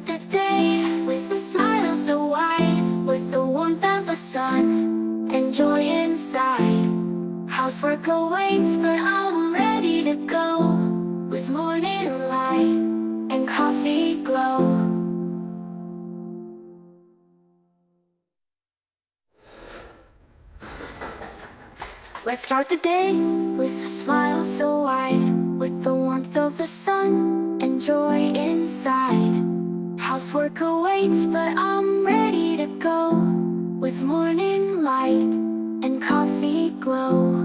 start the day with a smile so wide, with the warmth of the sun and joy inside. Housework awaits, but I'm ready to go, with morning light and coffee glow. Let's start the day with a smile so wide, with the warmth of the sun and joy inside. Housework awaits, but I'm ready to go, with morning light and coffee glow.